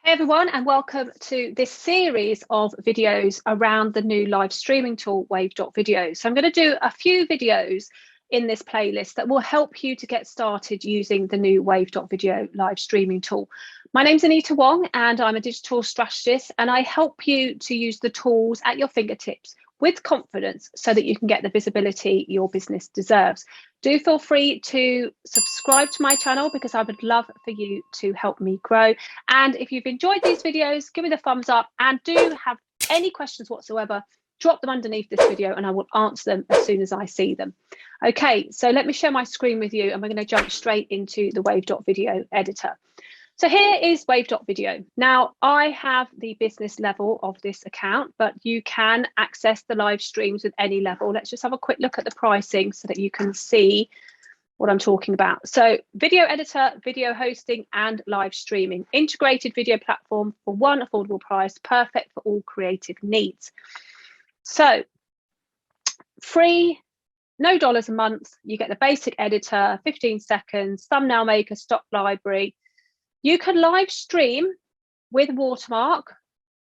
Hey everyone, and welcome to this series of videos around the new live streaming tool, Wave.video. So I'm going to do a few videos in this playlist that will help you to get started using the new Wave.video live streaming tool. My name's Anita Wong, and I'm a digital strategist, and I help you to use the tools at your fingertips with confidence so that you can get the visibility your business deserves. Do feel free to subscribe to my channel because I would love for you to help me grow. And if you've enjoyed these videos, give me the thumbs up, and do have any questions whatsoever, drop them underneath this video and I will answer them as soon as I see them. Okay, so let me share my screen with you and we're going to jump straight into the Wave.video editor. So here is Wave.video. Now, I have the business level of this account, but you can access the live streams with any level. Let's just have a quick look at the pricing so that you can see what I'm talking about. So video editor, video hosting, and live streaming. Integrated video platform for one affordable price, perfect for all creative needs. So free, no dollars a month. You get the basic editor, 15 seconds, thumbnail maker, stock library. You can live stream with watermark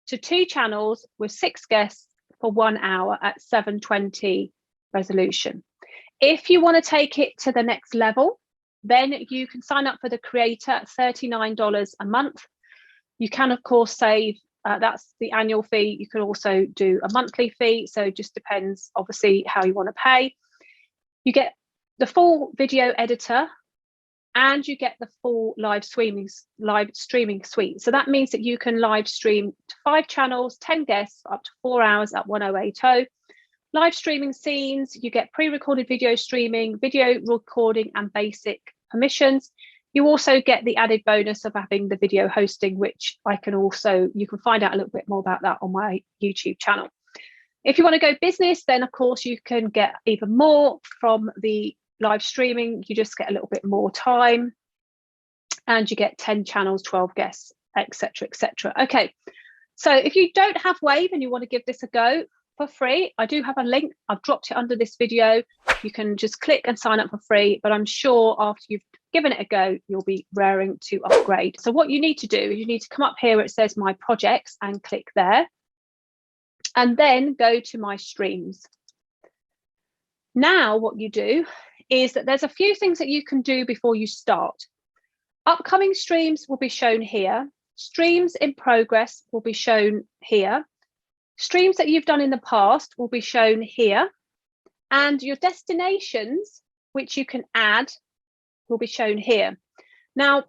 to 2 channels with 6 guests for 1 hour at 720 resolution. If you want to take it to the next level, then you can sign up for the creator at $39 a month. You can, of course, save, that's the annual fee. You can also do a monthly fee. So it just depends, obviously, how you want to pay. You get the full video editor, and you get the full live streaming suite. So that means that you can live stream to 5 channels, 10 guests, up to 4 hours at 1080. Live streaming scenes, you get pre-recorded video streaming, video recording, and basic permissions. You also get the added bonus of having the video hosting, which you can find out a little bit more about that on my YouTube channel. If you want to go business, then of course you can get even more from the live streaming. You just get a little bit more time and you get 10 channels, 12 guests, etc, etc. Okay, so if you don't have Wave and you want to give this a go for free, I do have a link. I've dropped it under this video. You can just click and sign up for free, but I'm sure after you've given it a go, you'll be raring to upgrade. So what you need to do is you need to come up here where it says my projects and click there, and then go to my streams. Now what you do is that there's a few things that you can do before you start. Upcoming streams will be shown here. Streams in progress will be shown here. Streams that you've done in the past will be shown here. And your destinations, which you can add, will be shown here. Now,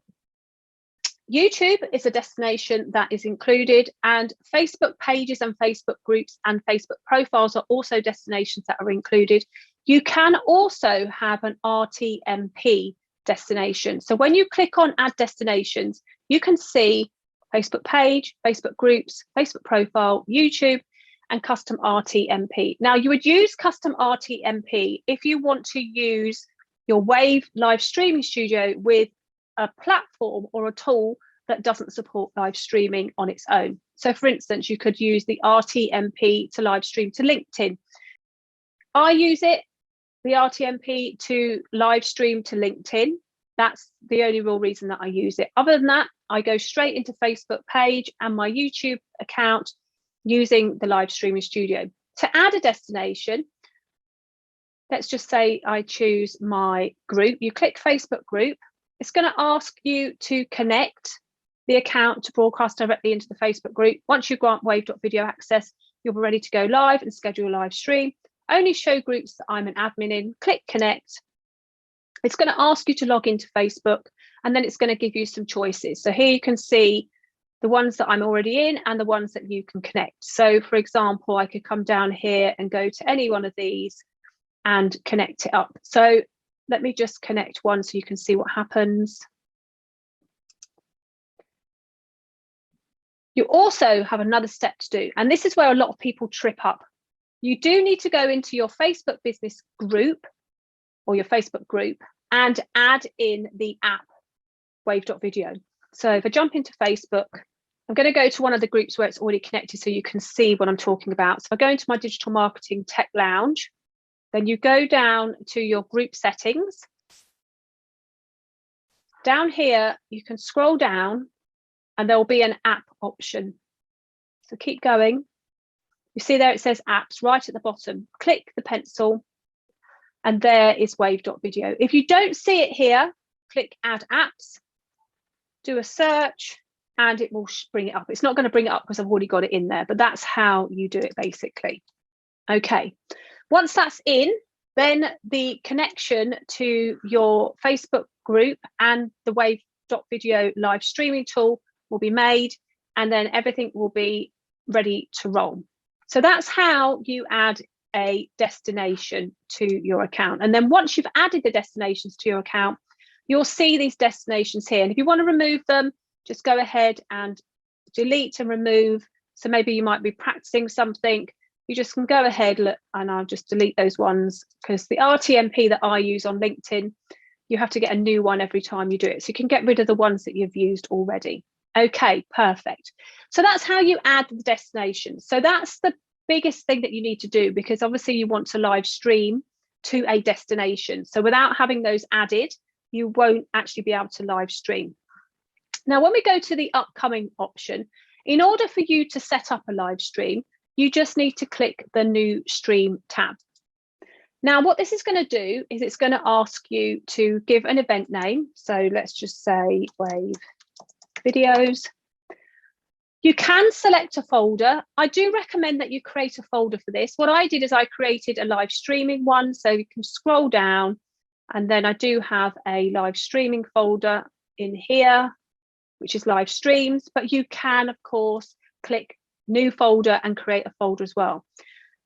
YouTube is a destination that is included, and Facebook pages and Facebook groups and Facebook profiles are also destinations that are included. You can also have an RTMP destination. So when you click on add destinations, you can see Facebook page, Facebook groups, Facebook profile, YouTube, and custom RTMP. Now you would use custom RTMP if you want to use your Wave live streaming studio with a platform or a tool that doesn't support live streaming on its own. So for instance, you could use the RTMP to live stream to LinkedIn. I use it, the RTMP, to live stream to LinkedIn. That's the only real reason that I use it. Other than that, I go straight into Facebook page and my YouTube account using the live streaming studio. To add a destination, let's just say I choose my group. You click Facebook group. It's going to ask you to connect the account to broadcast directly into the Facebook group. Once you grant Wave.video access, you'll be ready to go live and schedule a live stream. Only show groups that I'm an admin in. Click connect. It's going to ask you to log into Facebook, and then it's going to give you some choices. So here you can see the ones that I'm already in and the ones that you can connect. So for example, I could come down here and go to any one of these and connect it up. So let me just connect one so you can see what happens. You also have another step to do, and this is where a lot of people trip up. You do need to go into your Facebook business group or your Facebook group and add in the app Wave.video. So if I jump into Facebook, I'm going to go to one of the groups where it's already connected so you can see what I'm talking about. So if I go into my digital marketing tech lounge, then you go down to your group settings. Down here, you can scroll down and there will be an app option. So keep going. You see there it says apps right at the bottom. Click the pencil, and there is Wave.video. If you don't see it here, click add apps, do a search, and it will bring it up. It's not going to bring it up because I've already got it in there, but that's how you do it basically. Okay, once that's in, then the connection to your Facebook group and the Wave.video live streaming tool will be made, and then everything will be ready to roll. So that's how you add a destination to your account. And then once you've added the destinations to your account, you'll see these destinations here. And if you want to remove them, just go ahead and delete and remove. So maybe you might be practicing something. You just can go ahead, look, and I'll just delete those ones, because the RTMP that I use on LinkedIn, you have to get a new one every time you do it. So you can get rid of the ones that you've used already. Okay, perfect. So that's how you add the destination. So that's the biggest thing that you need to do, because obviously you want to live stream to a destination. So without having those added, you won't actually be able to live stream. Now, when we go to the upcoming option, in order for you to set up a live stream, you just need to click the new stream tab. Now, what this is going to do is it's going to ask you to give an event name. So let's just say Wave videos. You can select a folder. I do recommend that you create a folder for this. What I did is I created a live streaming one, so you can scroll down, and then I do have a live streaming folder in here, which is live streams, but you can, of course, click new folder and create a folder as well.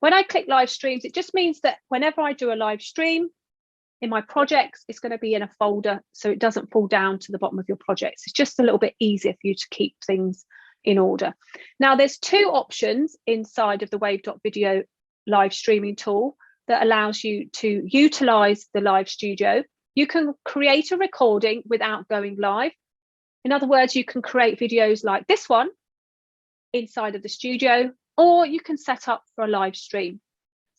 When I click live streams, it just means that whenever I do a live stream in my projects, it's going to be in a folder, so it doesn't fall down to the bottom of your projects. It's just a little bit easier for you to keep things in order. Now, there's two options inside of the Wave.video live streaming tool that allows you to utilize the live studio. You can create a recording without going live. In other words, you can create videos like this one inside of the studio, or you can set up for a live stream.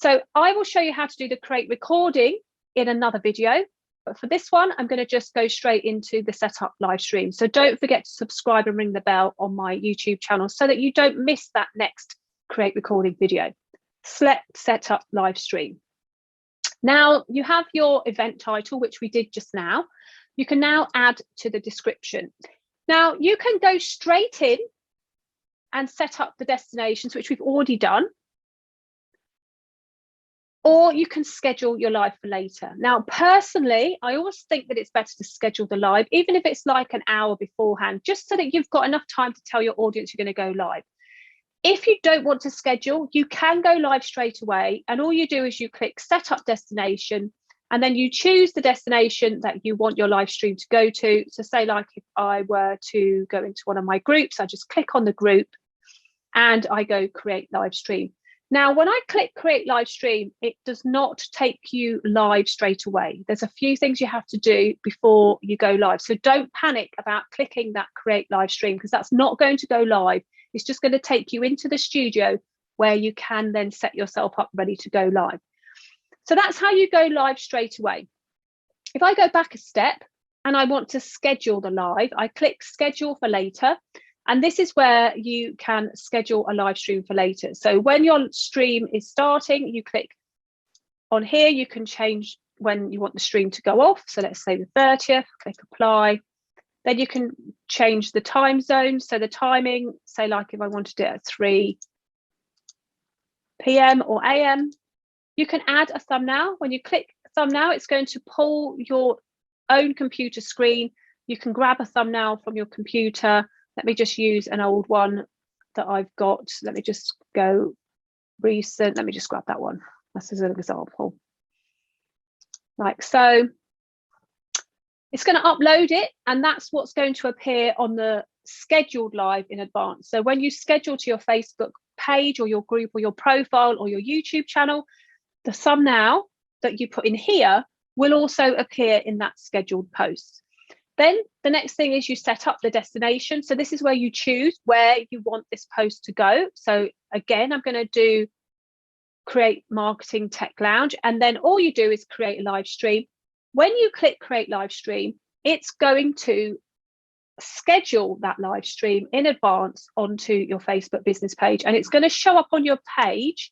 So I will show you how to do the create recording in another video, but for this one, I'm going to just go straight into the setup live stream. So don't forget to subscribe and ring the bell on my YouTube channel so that you don't miss that next create recording video. Select setup live stream. Now you have your event title, which we did just now. You can now add to the description. Now you can go straight in and set up the destinations, which we've already done, or you can schedule your live for later. Now, personally, I always think that it's better to schedule the live, even if it's like an hour beforehand, just so that you've got enough time to tell your audience you're going to go live. If you don't want to schedule, you can go live straight away. And all you do is you click set up destination, and then you choose the destination that you want your live stream to go to. So say like if I were to go into one of my groups, I just click on the group and I go create live stream. Now, when I click create live stream, it does not take you live straight away. There's a few things you have to do before you go live. So don't panic about clicking that create live stream, because that's not going to go live. It's just going to take you into the studio where you can then set yourself up ready to go live. So that's how you go live straight away. If I go back a step and I want to schedule the live, I click schedule for later. And this is where you can schedule a live stream for later. So when your stream is starting, you click on here, you can change when you want the stream to go off. So let's say the 30th, click apply. Then you can change the time zone. So the timing, say like if I wanted it at 3 p.m. or a.m., you can add a thumbnail. When you click thumbnail, it's going to pull your own computer screen. You can grab a thumbnail from your computer. Let me just use an old one that I've got. Let me just go recent. Let me just grab that one. This is an example. Like so. It's going to upload it, and that's what's going to appear on the scheduled live in advance. So when you schedule to your Facebook page or your group or your profile or your YouTube channel, the thumbnail that you put in here will also appear in that scheduled post. Then the next thing is you set up the destination. So this is where you choose where you want this post to go. So again, I'm going to do create marketing tech lounge, and then all you do is create a live stream. When you click create live stream, it's going to schedule that live stream in advance onto your Facebook business page, and it's going to show up on your page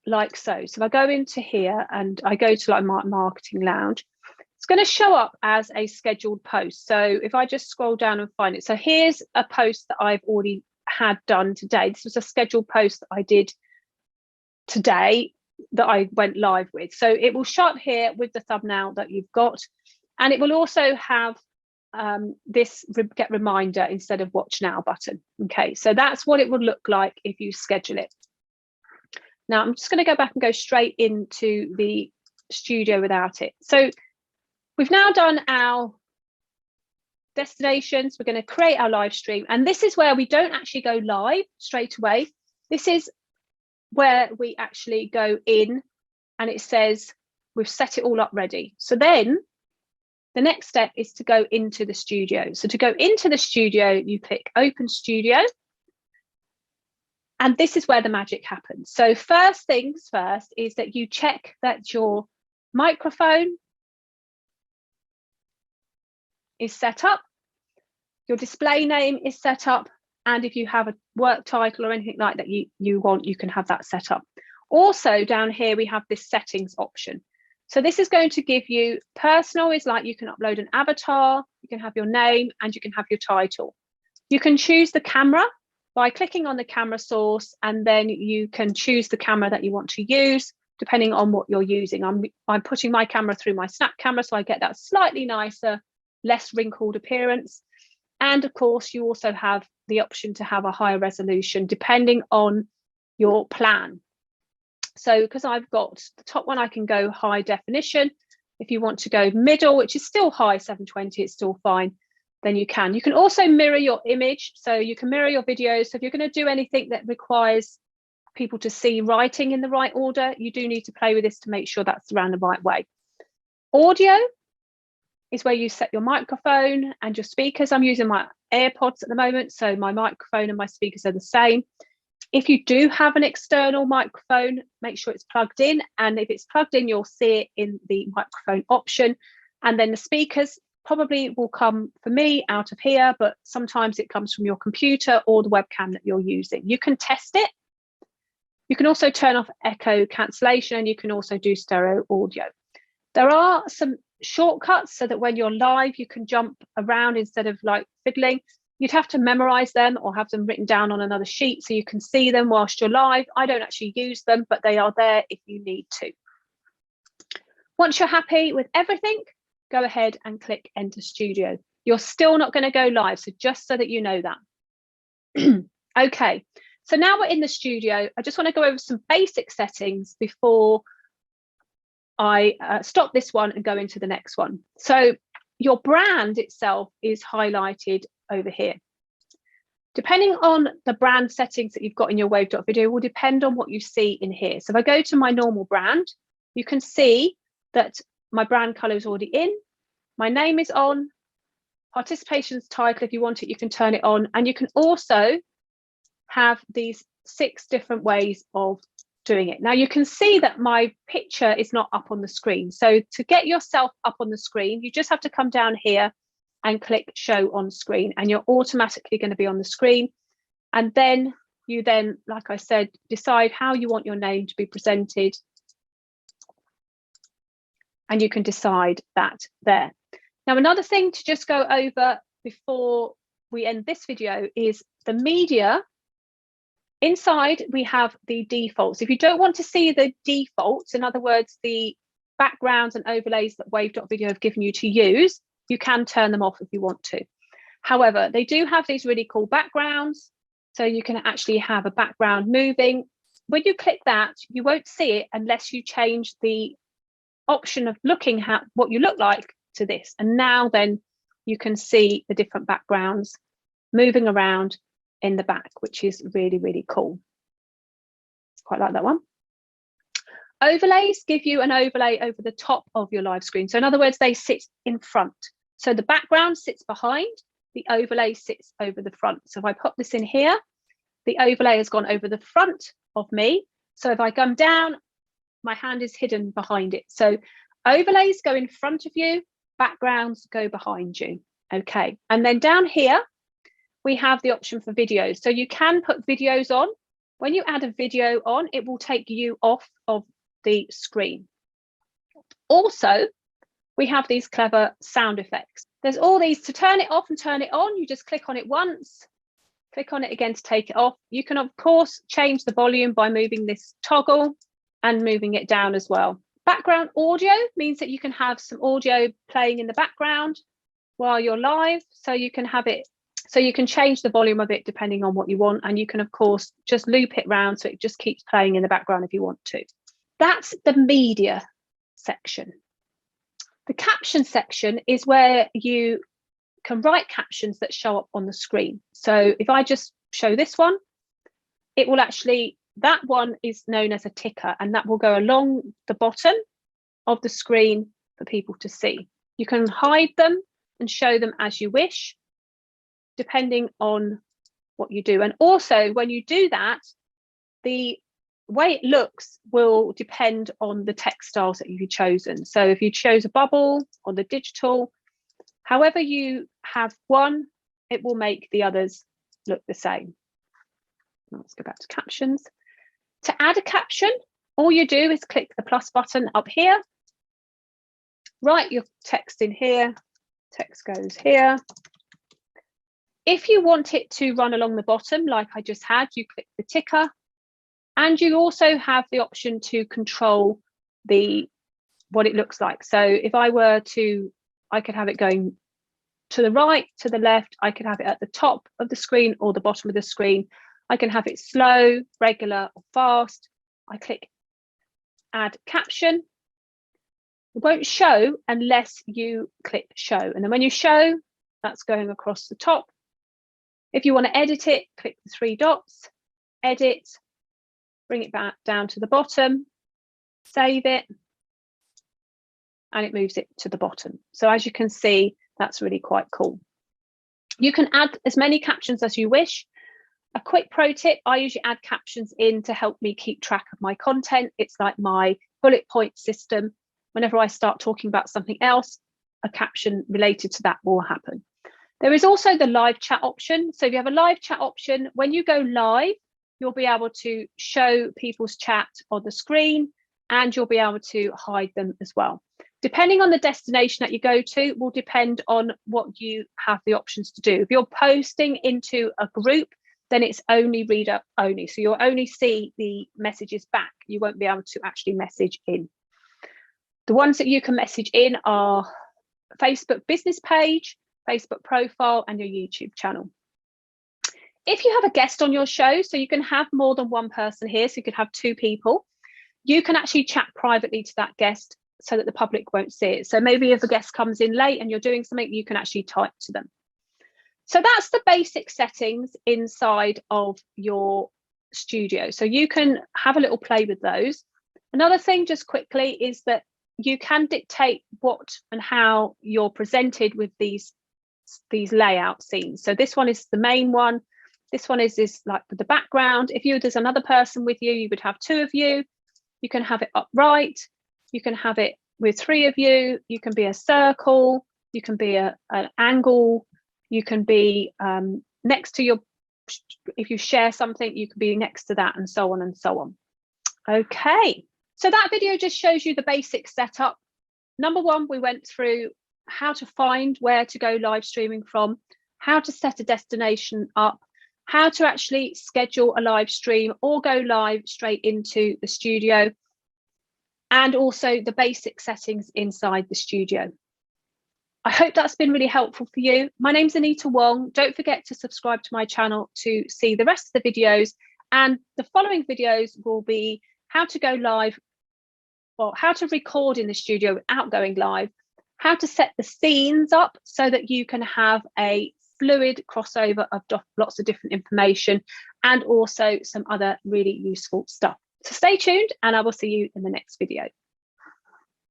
like so. So if I go into here and I go to like my marketing lounge, it's going to show up as a scheduled post. So if I just scroll down and find it, so here's a post that I've already had done today. This was a scheduled post that I did today that I went live with. So it will show up here with the thumbnail that you've got, and it will also have this get reminder instead of watch now button. Okay, so that's what it would look like if you schedule it. Now I'm just going to go back and go straight into the studio without it. So we've now done our destinations. We're going to create our live stream, and this is where we don't actually go live straight away. This is where we actually go in, and it says we've set it all up ready. So then the next step is to go into the studio. So to go into the studio, you click Open Studio, and this is where the magic happens. So first things first is that you check that your microphone is set up, your display name is set up, and if you have a work title or anything like that you want, you can have that set up. Also down here we have this settings option. So this is going to give you personal, is like you can upload an avatar, you can have your name, and you can have your title. You can choose the camera by clicking on the camera source, and then you can choose the camera that you want to use depending on what you're using. I'm putting my camera through my Snap camera, so I get that slightly nicer, less wrinkled appearance. And of course, you also have the option to have a higher resolution depending on your plan. So because I've got the top one, I can go high definition. If you want to go middle, which is still high 720, it's still fine, then you can. You can also mirror your image. So you can mirror your videos. So if you're going to do anything that requires people to see writing in the right order, you do need to play with this to make sure that's around the right way. Audio is where you set your microphone and your speakers. I'm using my AirPods at the moment, so my microphone and my speakers are the same. If you do have an external microphone, make sure it's plugged in. And if it's plugged in, you'll see it in the microphone option. And then the speakers probably will come, for me, out of here, but sometimes it comes from your computer or the webcam that you're using. You can test it. You can also turn off echo cancellation, and you can also do stereo audio. There are some shortcuts so that when you're live, you can jump around instead of like fiddling. You'd have to memorize them or have them written down on another sheet so you can see them whilst you're live. I don't actually use them, but they are there if you need to. Once you're happy with everything, go ahead and click Enter Studio. You're still not going to go live, so just so that you know that. Okay, so now we're in the studio. I just want to go over some basic settings before I stop this one and go into the next one. So your brand itself is highlighted over here. Depending on the brand settings that you've got in your Wave.video will depend on what you see in here. So if I go to my normal brand, you can see that my brand color is already in, my name is on, participation's title, if you want it, you can turn it on, and you can also have these 6 different ways of doing it. Now you can see that my picture is not up on the screen. So to get yourself up on the screen, you just have to come down here and click show on screen, and you're automatically going to be on the screen. And then you like I said, decide how you want your name to be presented, and you can decide that there. Now another thing to just go over before we end this video is the media. Inside we have the defaults. If you don't want to see the defaults, in other words the backgrounds and overlays that Wave.video have given you to use, you can turn them off if you want to. However, they do have these really cool backgrounds, so you can actually have a background moving. When you click that, you won't see it unless you change the option of looking at what you look like to this. And now then you can see the different backgrounds moving around in the back, which is really, really cool. Quite like that one. Overlays give you an overlay over the top of your live screen. So in other words, they sit in front. So the background sits behind, the overlay sits over the front. So if I pop this in here, the overlay has gone over the front of me. So if I come down, my hand is hidden behind it. So overlays go in front of you, backgrounds go behind you. Okay, and then down here, we have the option for videos. So you can put videos on. When you add a video on, it will take you off of the screen. Also, we have these clever sound effects. There's all these to turn it off and turn it on. You just click on it once, click on it again to take it off. You can, of course, change the volume by moving this toggle and moving it down as well. Background audio means that you can have some audio playing in the background while you're live. So you can have it, so you can change the volume of it depending on what you want. And you can, of course, just loop it round so it just keeps playing in the background if you want to. That's the media section. The caption section is where you can write captions that show up on the screen. So if I just show this one, it will actually, that one is known as a ticker, and that will go along the bottom of the screen for people to see. You can hide them and show them as you wish, depending on what you do. And also, when you do that, the way it looks will depend on the text styles that you've chosen. So if you chose a bubble or the digital, however you have one, it will make the others look the same. Let's go back to captions. To add a caption, all you do is click the plus button up here, write your text in here, text goes here. If you want it to run along the bottom, like I just had, you click the ticker, and you also have the option to control what it looks like. So if I were to, I could have it going to the right, to the left. I could have it at the top of the screen or the bottom of the screen. I can have it slow, regular, or fast. I click add caption. It won't show unless you click show. And then when you show, that's going across the top. If you want to edit it, click the three dots, edit, bring it back down to the bottom, save it, and it moves it to the bottom. So as you can see, that's really quite cool. You can add as many captions as you wish. A quick pro tip, I usually add captions in to help me keep track of my content. It's like my bullet point system. Whenever I start talking about something else, a caption related to that will happen. There is also the live chat option. So if you have a live chat option, when you go live, you'll be able to show people's chat on the screen, and you'll be able to hide them as well. Depending on the destination that you go to will depend on what you have the options to do. If you're posting into a group, then it's only reader only. So you'll only see the messages back. You won't be able to actually message in. The ones that you can message in are Facebook business page, Facebook profile, and your YouTube channel. If you have a guest on your show, so you can have more than one person here, so you could have two people, you can actually chat privately to that guest so that the public won't see it. So maybe if a guest comes in late and you're doing something, you can actually type to them. So that's the basic settings inside of your studio. So you can have a little play with those. Another thing just quickly is that you can dictate what and how you're presented with these layout scenes. So this one is the main one. This one is like the background. If there's another person with you, you would have two of you. You can have it upright. You can have it with three of you. You can be a circle. You can be an angle. You can be next to if you share something, you can be next to that, and so on and so on. Okay, so that video just shows you the basic setup. Number one, we went through how to find where to go live streaming from, how to set a destination up, how to actually schedule a live stream or go live straight into the studio, and also the basic settings inside the studio. I hope that's been really helpful for you. My name's Anita Wong. Don't forget to subscribe to my channel to see the rest of the videos, and the following videos will be how to go live, or how to record in the studio without going live, how to set the scenes up so that you can have a fluid crossover of lots of different information, and also some other really useful stuff. So stay tuned, and I will see you in the next video.